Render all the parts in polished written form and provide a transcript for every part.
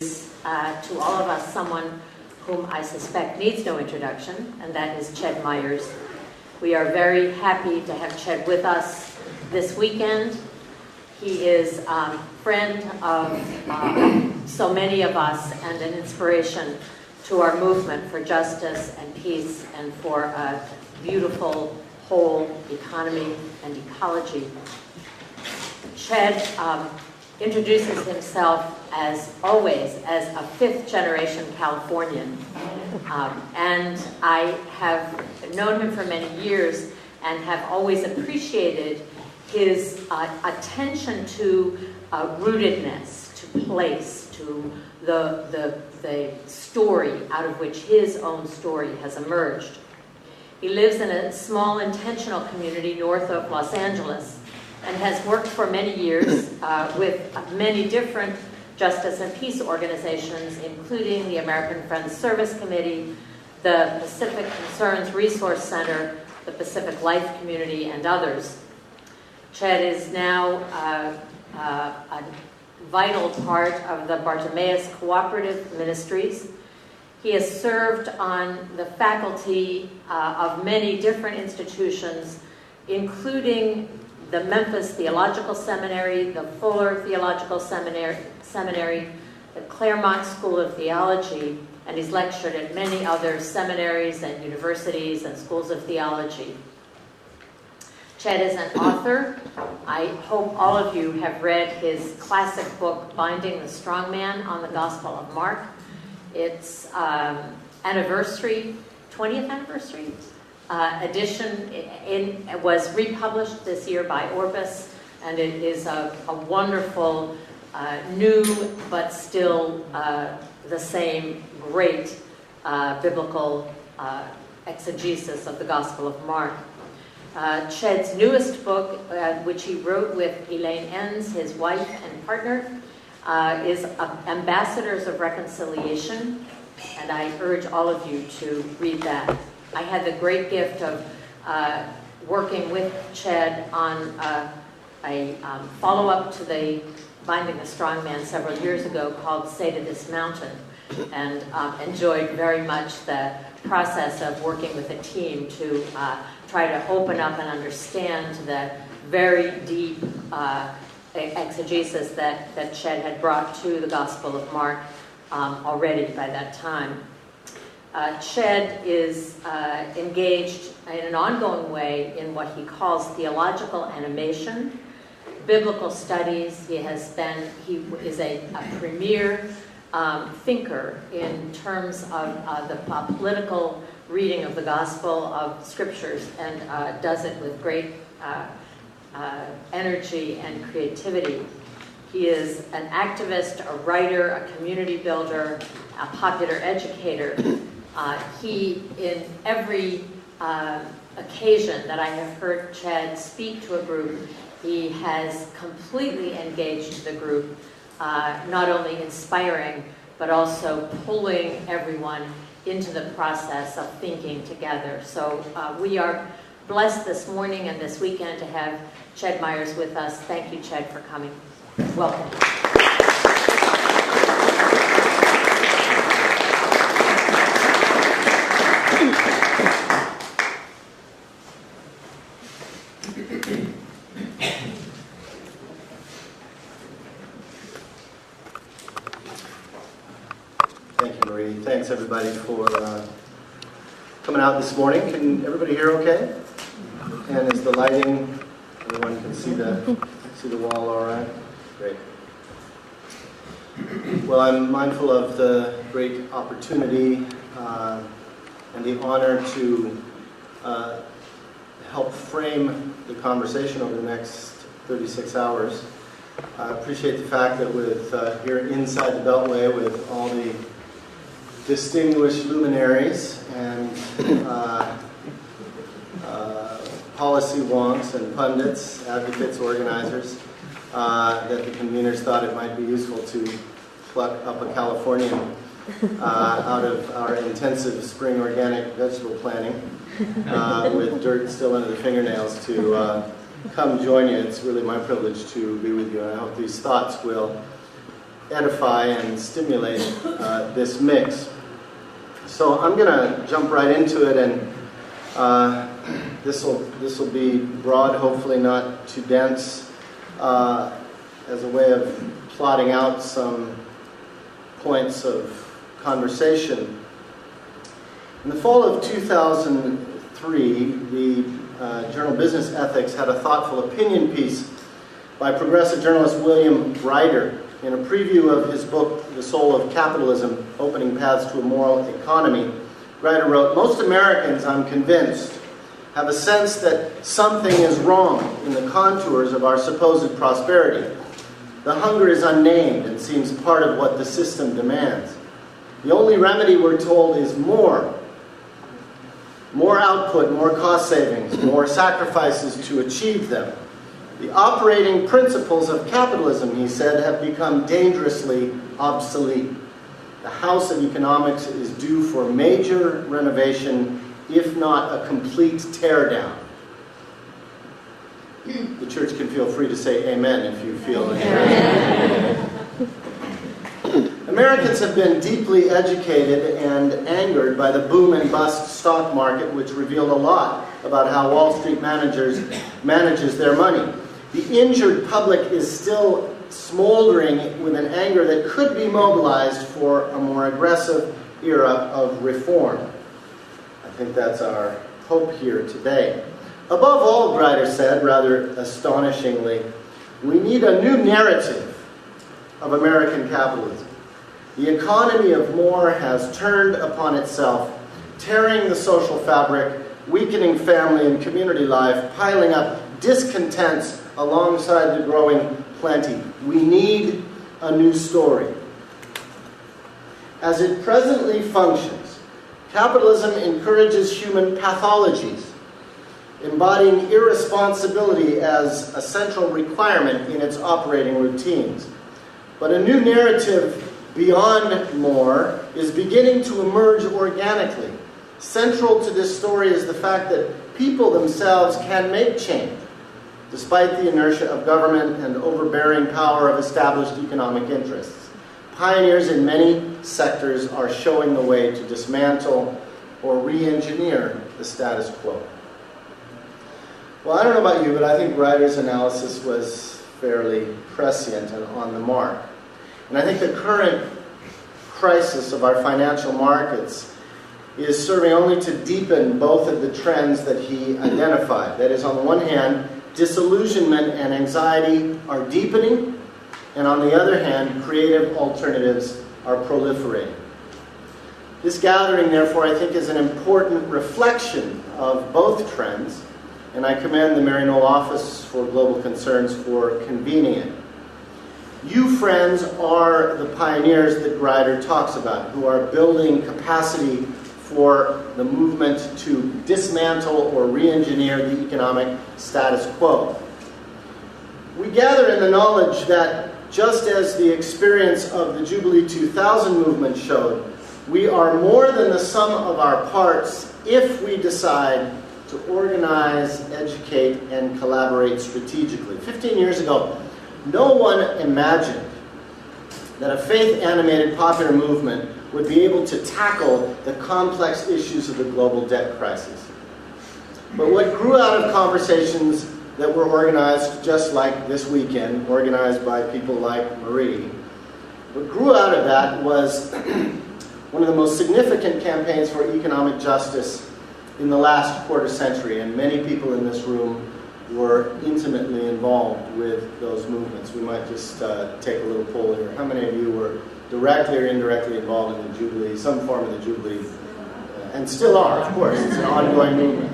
To all of us, someone whom I suspect needs no introduction, and that is Ched Myers. We are very happy to have Ched with us this weekend. He is a friend of so many of us and an inspiration to our movement for justice and peace and for a beautiful whole economy and ecology. Ched introduces himself, as always, as a fifth-generation Californian. And I have known him for many years and have always appreciated his attention to rootedness, to place, to the story out of which his own story has emerged. He lives in a small intentional community north of Los Angeles and has worked for many years with many different justice and peace organizations, including the American Friends Service Committee, the Pacific Concerns Resource Center, the Pacific Life Community, and others. Ched is now a vital part of the Bartimaeus Cooperative Ministries. He has served on the faculty of many different institutions, including the Memphis Theological Seminary, the Fuller Theological Seminary, the Claremont School of Theology, and he's lectured at many other seminaries and universities and schools of theology. Ched is an author. I hope all of you have read his classic book, Binding the Strong Man on the Gospel of Mark. Its anniversary, 20th anniversary, edition was republished this year by Orbis, and it is a wonderful, new, but still the same great biblical exegesis of the Gospel of Mark. Ched's newest book, which he wrote with Elaine Enns, his wife and partner, is Ambassadors of Reconciliation, and I urge all of you to read that. I had the great gift of working with Ched on a follow-up to the Binding the Strong Man several years ago called Say to This Mountain, and enjoyed very much the process of working with a team to try to open up and understand the very deep exegesis that Ched had brought to the Gospel of Mark already by that time. Ched is engaged in an ongoing way in what he calls theological animation, biblical studies. He is a premier thinker in terms of the political reading of the gospel of scriptures, and does it with great energy and creativity. He is an activist, a writer, a community builder, a popular educator. He, in every occasion that I have heard Ched speak to a group, he has completely engaged the group, not only inspiring, but also pulling everyone into the process of thinking together. So we are blessed this morning and this weekend to have Ched Myers with us. Thank you, Ched, for coming. Welcome. Thank you, Marie. Thanks, everybody, for coming out this morning. Can everybody hear okay? And is the lighting, everyone can see the wall all right? Great. Well, I'm mindful of the great opportunity and the honor to help frame the conversation over the next 36 hours. I appreciate the fact that with here inside the Beltway with all the distinguished luminaries and policy wonks and pundits, advocates, organizers, that the conveners thought it might be useful to pluck up a Californian out of our intensive spring organic vegetable planting with dirt still under the fingernails to come join you. It's really my privilege to be with you, and I hope these thoughts will edify and stimulate this mix. So I'm going to jump right into it, and this will be broad, hopefully not too dense, as a way of plotting out some points of conversation. In the fall of 2003, the journal Business Ethics had a thoughtful opinion piece by progressive journalist William Ryder in a preview of his book, The Soul of Capitalism, Opening Paths to a Moral Economy. Ryder wrote, "Most Americans, I'm convinced, have a sense that something is wrong in the contours of our supposed prosperity. The hunger is unnamed and seems part of what the system demands. The only remedy, we're told, is more. More output, more cost savings, more sacrifices to achieve them. The operating principles of capitalism," he said, "have become dangerously obsolete. The house of economics is due for major renovation, if not a complete teardown." The church can feel free to say amen if you feel it. Americans have been deeply educated and angered by the boom and bust stock market, which revealed a lot about how Wall Street manages their money. The injured public is still smoldering with an anger that could be mobilized for a more aggressive era of reform. I think that's our hope here today. Above all, Grider said, rather astonishingly, we need a new narrative of American capitalism. The economy of more has turned upon itself, tearing the social fabric, weakening family and community life, piling up discontents alongside the growing plenty. We need a new story. As it presently functions, capitalism encourages human pathologies, embodying irresponsibility as a central requirement in its operating routines. But a new narrative beyond more is beginning to emerge organically. Central to this story is the fact that people themselves can make change, despite the inertia of government and overbearing power of established economic interests. Pioneers in many sectors are showing the way to dismantle or re-engineer the status quo. Well, I don't know about you, but I think Ryder's analysis was fairly prescient and on the mark. And I think the current crisis of our financial markets is serving only to deepen both of the trends that he identified. That is, on the one hand, disillusionment and anxiety are deepening, and on the other hand, creative alternatives are proliferating. This gathering, therefore, I think is an important reflection of both trends, and I commend the Mary Knoll Office for Global Concerns for convening it. You, friends, are the pioneers that Grider talks about, who are building capacity for the movement to dismantle or re-engineer the economic status quo. We gather in the knowledge that just as the experience of the Jubilee 2000 movement showed, we are more than the sum of our parts if we decide to organize, educate, and collaborate strategically. 15 years ago, no one imagined that a faith-animated popular movement would be able to tackle the complex issues of the global debt crisis. But what grew out of conversations that were organized just like this weekend, organized by people like Marie, what grew out of that was one of the most significant campaigns for economic justice in the last quarter century, and many people in this room were intimately involved with those movements. We might just take a little poll here. How many of you were directly or indirectly involved in the Jubilee, some form of the Jubilee, and still are, of course. It's an ongoing movement,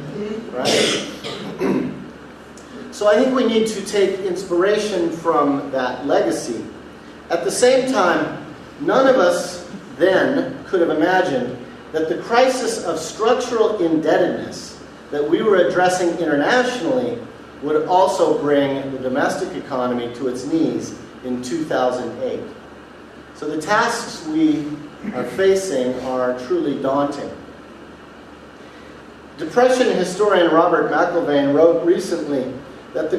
right? So I think we need to take inspiration from that legacy. At the same time, none of us then could have imagined that the crisis of structural indebtedness that we were addressing internationally would also bring the domestic economy to its knees in 2008. So the tasks we are facing are truly daunting. Depression historian Robert McIlvaine wrote recently that the